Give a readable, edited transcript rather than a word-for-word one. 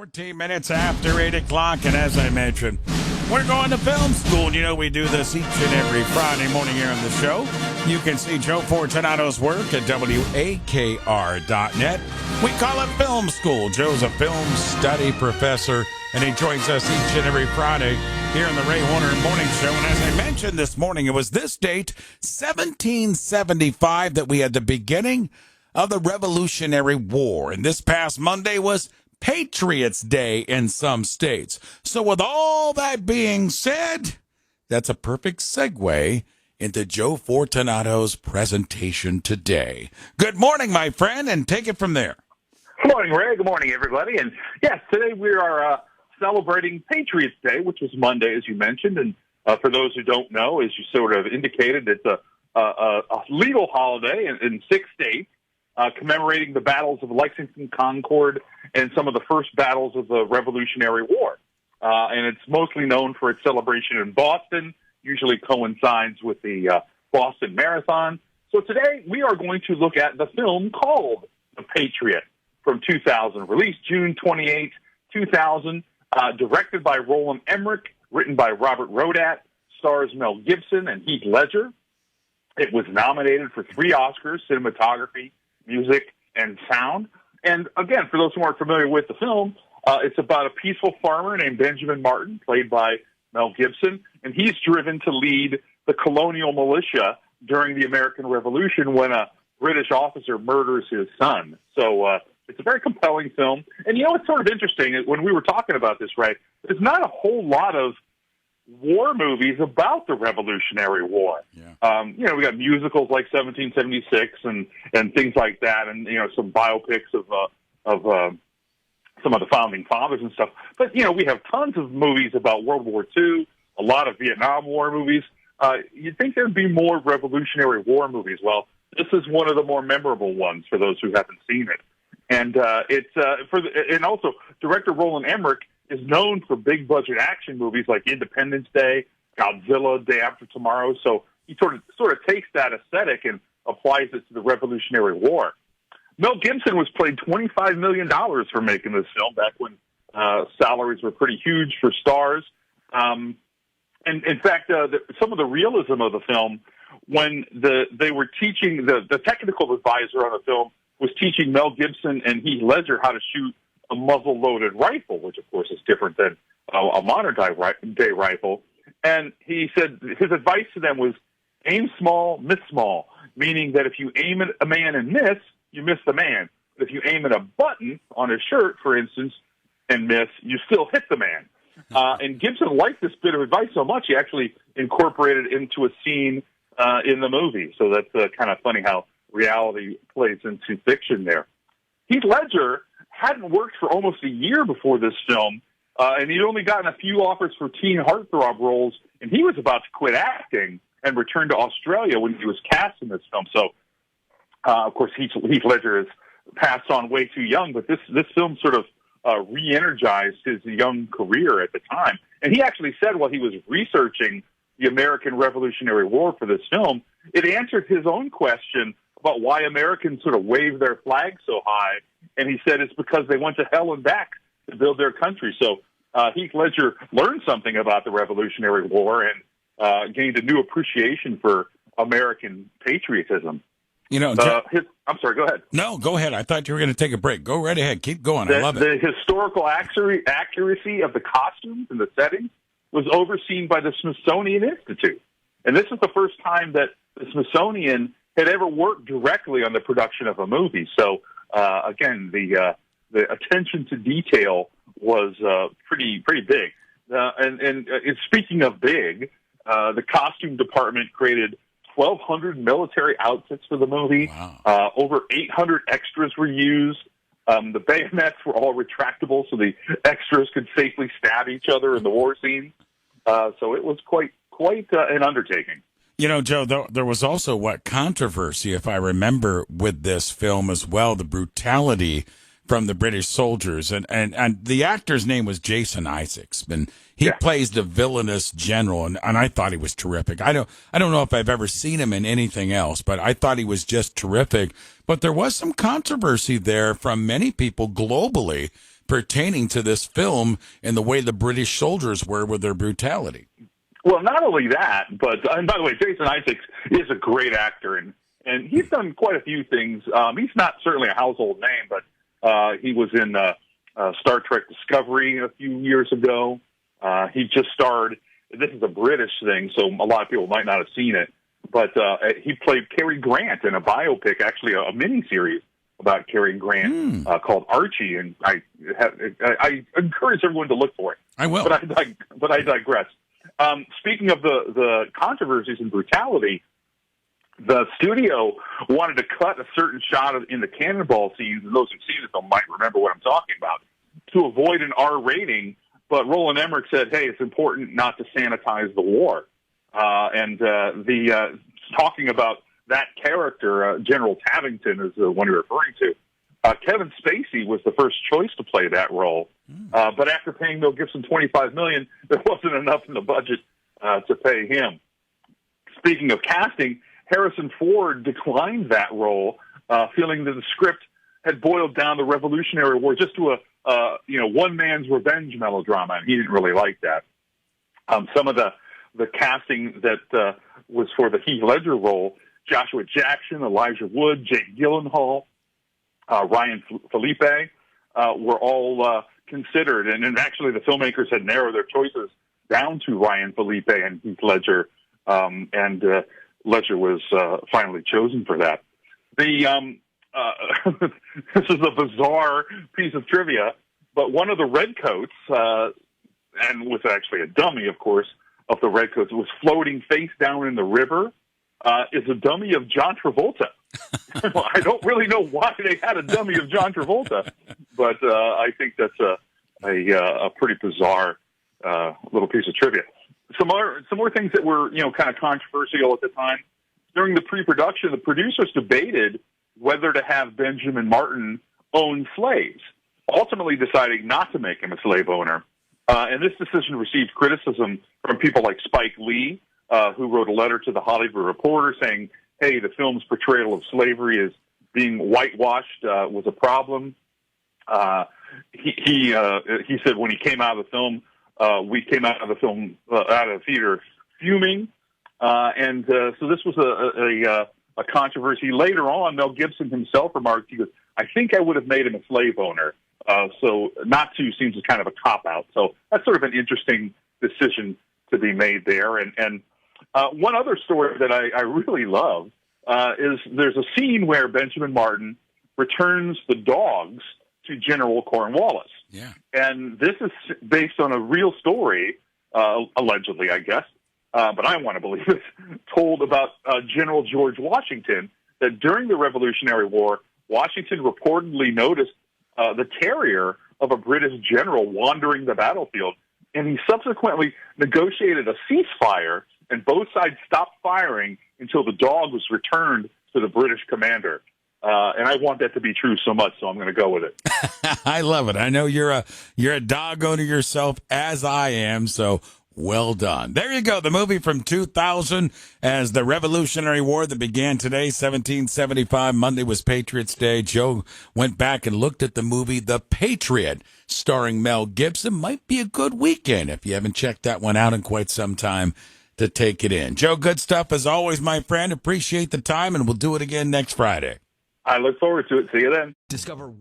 14 minutes after 8 o'clock, and as I mentioned, we're going to film school. You know, we do this each and every Friday morning here on the show. You can see Joe Fortunato's work at WAKR.net. We call it Film School. Joe's a film study professor, and he joins us each and every Friday here on the Ray Warner Morning Show. And as I mentioned this morning, it was this date, 1775, that we had the beginning of the Revolutionary War. And this past Monday was Patriots Day in some states. So with all that being said, that's a perfect segue into Joe Fortunato's presentation today. Good morning, my friend, and take it from there. Good morning, Ray. Good morning, everybody. And yes, today we are celebrating Patriots Day, which was Monday, as you mentioned. And for those who don't know, as you sort of indicated, it's a legal holiday in 6 states. Commemorating the battles of Lexington, Concord, and some of the first battles of the Revolutionary War. And it's mostly known for its celebration in Boston, usually coincides with the Boston Marathon. So today we are going to look at the film called The Patriot from 2000, released June 28, 2000, directed by Roland Emmerich, written by Robert Rodat, stars Mel Gibson and Heath Ledger. It was nominated for 3 Oscars, cinematography, music, and sound. And again, for those who aren't familiar with the film, it's about a peaceful farmer named Benjamin Martin, played by Mel Gibson, and he's driven to lead the colonial militia during the American Revolution when a British officer murders his son. So it's a very compelling film. And you know, it's sort of interesting, when we were talking about this, right, there's not a whole lot of war movies about the Revolutionary War. Yeah. You know, we got musicals like 1776 and things like that, and you know, some biopics of some of the founding fathers and stuff. But you know, we have tons of movies about World War II, a lot of Vietnam War movies. You'd think there'd be more Revolutionary War movies. Well, this is one of the more memorable ones for those who haven't seen it. And and also director Roland Emmerich is known for big budget action movies like Independence Day, Godzilla, Day After Tomorrow. So he sort of takes that aesthetic and applies it to the Revolutionary War. Mel Gibson was paid $25 million for making this film back when salaries were pretty huge for stars. And in fact, some of the realism of the film, when they were teaching, the technical advisor on the film was teaching Mel Gibson and Heath Ledger how to shoot a muzzle-loaded rifle, which, of course, is different than a modern-day rifle. And he said his advice to them was, aim small, miss small, meaning that if you aim at a man and miss, you miss the man. But if you aim at a button on his shirt, for instance, and miss, you still hit the man. And Gibson liked this bit of advice so much, he actually incorporated it into a scene in the movie. So that's kind of funny how reality plays into fiction there. Heath Ledger hadn't worked for almost a year before this film, and he'd only gotten a few offers for teen heartthrob roles, and he was about to quit acting and return to Australia when he was cast in this film. So, of course, Heath Ledger has passed on way too young, but this film sort of re-energized his young career at the time. And he actually said while he was researching the American Revolutionary War for this film, it answered his own question about why Americans sort of wave their flag so high. And he said it's because they went to hell and back to build their country. So Heath Ledger learned something about the Revolutionary War and gained a new appreciation for American patriotism. You know, I'm sorry, go ahead. No, go ahead. I thought you were going to take a break. Go right ahead. Keep going. I love it. The historical accuracy of the costumes and the settings was overseen by the Smithsonian Institute. And this is the first time that the Smithsonian had ever worked directly on the production of a movie. So, again, the attention to detail was pretty big. And speaking of big, the costume department created 1,200 military outfits for the movie. Wow. Over 800 extras were used. The bayonets were all retractable, so the extras could safely stab each other in the war scene. So it was quite an undertaking. You know, Joe, there was also controversy, if I remember, with this film as well, the brutality from the British soldiers. And the actor's name was Jason Isaacs, and he plays the villainous general, and I thought he was terrific. I don't know if I've ever seen him in anything else, but I thought he was just terrific. But there was some controversy there from many people globally pertaining to this film and the way the British soldiers were with their brutality. Well, not only that, but and by the way, Jason Isaacs is a great actor, and he's done quite a few things. He's not certainly a household name, but he was in Star Trek Discovery a few years ago. He just starred. This is a British thing, so a lot of people might not have seen it. But he played Cary Grant in a biopic, actually a miniseries about Cary Grant called Archie, and I encourage everyone to look for it. I will. But I digress. Speaking of the controversies and brutality, the studio wanted to cut a certain shot in the cannonball scenes, and those who've seen it might remember what I'm talking about, to avoid an R rating. But Roland Emmerich said, hey, it's important not to sanitize the war. Talking about that character, General Tavington is the one you're referring to. Kevin Spacey was the first choice to play that role. But after paying Mel Gibson $25 million, there wasn't enough in the budget to pay him. Speaking of casting, Harrison Ford declined that role, feeling that the script had boiled down the Revolutionary War just to a one man's revenge melodrama, and he didn't really like that. Some of the casting that was for the Heath Ledger role, Joshua Jackson, Elijah Wood, Jake Gyllenhaal, Ryan Felipe, were all considered. And actually, the filmmakers had narrowed their choices down to Ryan Felipe and Heath Ledger, and Ledger was finally chosen for that. This is a bizarre piece of trivia, but one of the redcoats, and was actually a dummy, of course, of the redcoats, was floating face down in the river, is a dummy of John Travolta. I don't really know why they had a dummy of John Travolta, but I think that's a pretty bizarre little piece of trivia. Some more things that were kind of controversial at the time. During the pre-production, the producers debated whether to have Benjamin Martin own slaves, ultimately deciding not to make him a slave owner. And this decision received criticism from people like Spike Lee, who wrote a letter to the Hollywood Reporter saying, hey, the film's portrayal of slavery as being whitewashed was a problem. He said when he came out of the film, we came out of the theater fuming. So this was a controversy. Later on, Mel Gibson himself remarked, he goes, I think I would have made him a slave owner. So not to seems kind of a cop-out. So that's sort of an interesting decision to be made there. And one other story that I really love is there's a scene where Benjamin Martin returns the dogs to General Cornwallis. Yeah. And this is based on a real story, allegedly, I guess, but I want to believe it, told about General George Washington, that during the Revolutionary War, Washington reportedly noticed the terrier of a British general wandering the battlefield, and he subsequently negotiated a ceasefire, and both sides stopped firing until the dog was returned to the British commander. And I want that to be true so much, so I'm going to go with it. I love it. I know you're a dog owner yourself, as I am, so well done. There you go. The movie from 2000 as the Revolutionary War that began today, 1775. Monday was Patriots Day. Joe went back and looked at the movie The Patriot, starring Mel Gibson. Might be a good weekend if you haven't checked that one out in quite some time to take it in. Joe, good stuff as always, my friend. Appreciate the time, and we'll do it again next Friday. I look forward to it. See you then. Discover